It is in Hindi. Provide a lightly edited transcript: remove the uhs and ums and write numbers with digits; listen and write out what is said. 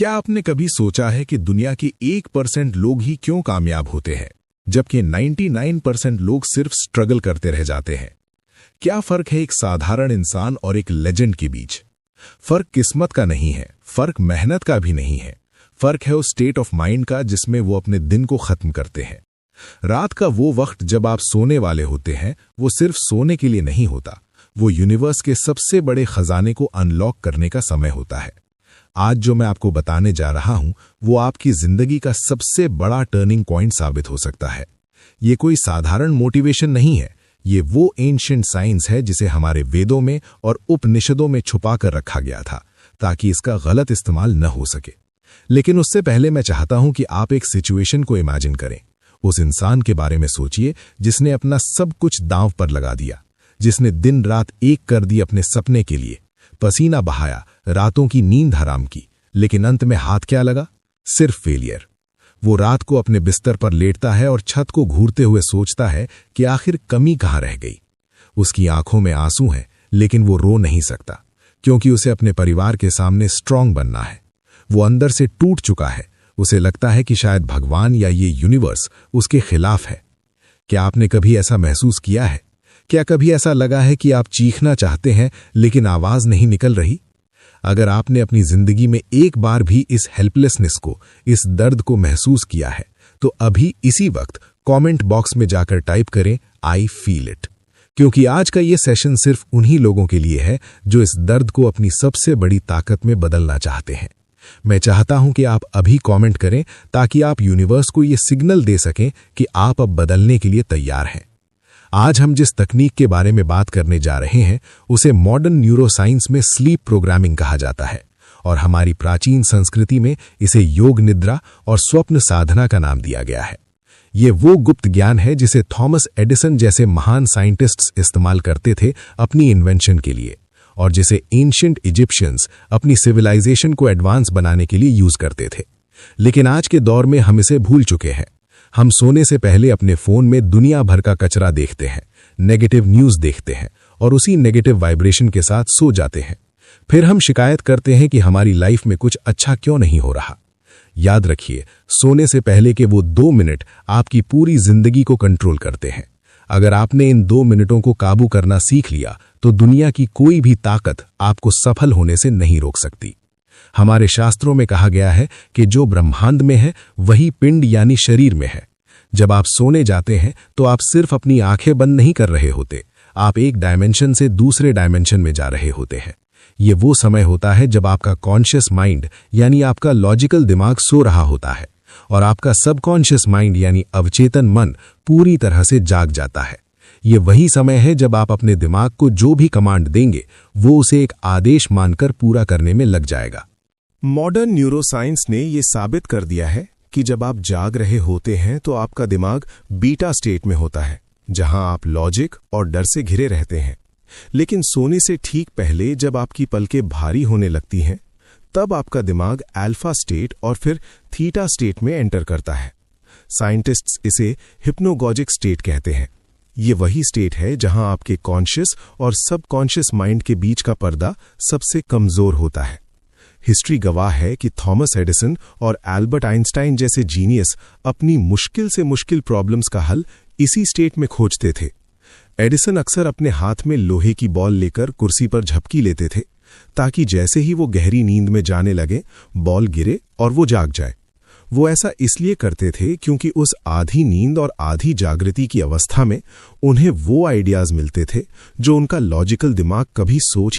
क्या आपने कभी सोचा है कि दुनिया के 1% लोग ही क्यों कामयाब होते हैं, जबकि 99% लोग सिर्फ स्ट्रगल करते रह जाते हैं? क्या फर्क है एक साधारण इंसान और एक लेजेंड के बीच? फर्क किस्मत का नहीं है, फर्क मेहनत का भी नहीं है। फर्क है उस स्टेट ऑफ माइंड का जिसमें वो अपने दिन को खत्म करते हैं। रात का वो वक्त जब आप सोने वाले होते हैं, वो सिर्फ सोने के लिए नहीं होता, वो यूनिवर्स के सबसे बड़े खजाने को अनलॉक करने का समय होता है। आज जो मैं आपको बताने जा रहा हूं, वो आपकी जिंदगी का सबसे बड़ा टर्निंग पॉइंट साबित हो सकता है। ये कोई साधारण मोटिवेशन नहीं है, ये वो एंशिएंट साइंस है जिसे हमारे वेदों में और उपनिषदों में छुपा कर रखा गया था, ताकि इसका गलत इस्तेमाल न हो सके। लेकिन उससे पहले मैं चाहता हूं कि आप एक सिचुएशन को इमेजिन करें। उस इंसान के बारे में सोचिए जिसने अपना सब कुछ दांव पर लगा दिया, जिसने दिन रात एक कर दी अपने सपने के लिए, पसीना बहाया, रातों की नींद हराम की, लेकिन अंत में हाथ क्या लगा? सिर्फ फेलियर। वो रात को अपने बिस्तर पर लेटता है और छत को घूरते हुए सोचता है कि आखिर कमी कहाँ रह गई। उसकी आंखों में आंसू हैं, लेकिन वो रो नहीं सकता, क्योंकि उसे अपने परिवार के सामने स्ट्रांग बनना है। वो अंदर से टूट चुका है। उसे लगता है कि शायद भगवान या ये यूनिवर्स उसके खिलाफ है। क्या आपने कभी ऐसा महसूस किया है? क्या कभी ऐसा लगा है कि आप चीखना चाहते हैं लेकिन आवाज नहीं निकल रही? अगर आपने अपनी जिंदगी में एक बार भी इस हेल्पलेसनेस को, इस दर्द को महसूस किया है, तो अभी इसी वक्त कमेंट बॉक्स में जाकर टाइप करें आई फील इट, क्योंकि आज का ये सेशन सिर्फ उन्हीं लोगों के लिए है जो इस दर्द को अपनी सबसे बड़ी ताकत में बदलना चाहते हैं। मैं चाहता हूं कि आप अभी कमेंट करें ताकि आप यूनिवर्स को ये सिग्नल दे सकें कि आप अब बदलने के लिए तैयार हैं। आज हम जिस तकनीक के बारे में बात करने जा रहे हैं, उसे मॉडर्न न्यूरोसाइंस में स्लीप प्रोग्रामिंग कहा जाता है, और हमारी प्राचीन संस्कृति में इसे योग निद्रा और स्वप्न साधना का नाम दिया गया है। ये वो गुप्त ज्ञान है जिसे थॉमस एडिसन जैसे महान साइंटिस्ट्स इस्तेमाल करते थे अपनी इन्वेंशन के लिए, और जिसे एंशिएंट इजिप्शियंस अपनी सिविलाइजेशन को एडवांस बनाने के लिए यूज करते थे। लेकिन आज के दौर में हम इसे भूल चुके हैं। हम सोने से पहले अपने फोन में दुनिया भर का कचरा देखते हैं, नेगेटिव न्यूज देखते हैं और उसी नेगेटिव वाइब्रेशन के साथ सो जाते हैं। फिर हम शिकायत करते हैं कि हमारी लाइफ में कुछ अच्छा क्यों नहीं हो रहा। याद रखिए, सोने से पहले के वो 2 मिनट आपकी पूरी जिंदगी को कंट्रोल करते हैं। अगर आपने इन 2 मिनटों को काबू करना सीख लिया, तो दुनिया की कोई भी ताकत आपको सफल होने से नहीं रोक सकती। हमारे शास्त्रों में कहा गया है कि जो ब्रह्मांड में है वही पिंड यानी शरीर में है। जब आप सोने जाते हैं तो आप सिर्फ अपनी आंखें बंद नहीं कर रहे होते, आप एक डायमेंशन से दूसरे डायमेंशन में जा रहे होते हैं। ये वो समय होता है जब आपका कॉन्शियस माइंड यानी आपका लॉजिकल दिमाग सो रहा होता है, और आपका सबकॉन्शियस माइंड यानी अवचेतन मन पूरी तरह से जाग जाता है। ये वही समय है जब आप अपने दिमाग को जो भी कमांड देंगे, वो उसे एक आदेश मानकर पूरा करने में लग जाएगा। मॉडर्न न्यूरोसाइंस ने ये साबित कर दिया है कि जब आप जाग रहे होते हैं तो आपका दिमाग बीटा स्टेट में होता है, जहां आप लॉजिक और डर से घिरे रहते हैं। लेकिन सोने से ठीक पहले जब आपकी पलकें भारी होने लगती हैं, तब आपका दिमाग अल्फा स्टेट और फिर थीटा स्टेट में एंटर करता है। साइंटिस्ट्स इसे हिप्नोगॉजिक स्टेट कहते हैं। ये वही स्टेट है जहां आपके कॉन्शियस और सबकॉन्शियस माइंड के बीच का पर्दा सबसे कमजोर होता है। हिस्ट्री गवाह है कि थॉमस एडिसन और एल्बर्ट आइंस्टाइन जैसे जीनियस अपनी मुश्किल से मुश्किल प्रॉब्लम्स का हल इसी स्टेट में खोजते थे। एडिसन अक्सर अपने हाथ में लोहे की बॉल लेकर कुर्सी पर झपकी लेते थे, ताकि जैसे ही वो गहरी नींद में जाने लगे, बॉल गिरे और वो जाग जाए। वो ऐसा इसलिए करते थे क्योंकि उस आधी नींद और आधी जागृति की अवस्था में उन्हें वो आइडियाज मिलते थे जो उनका लॉजिकल दिमाग कभी सोच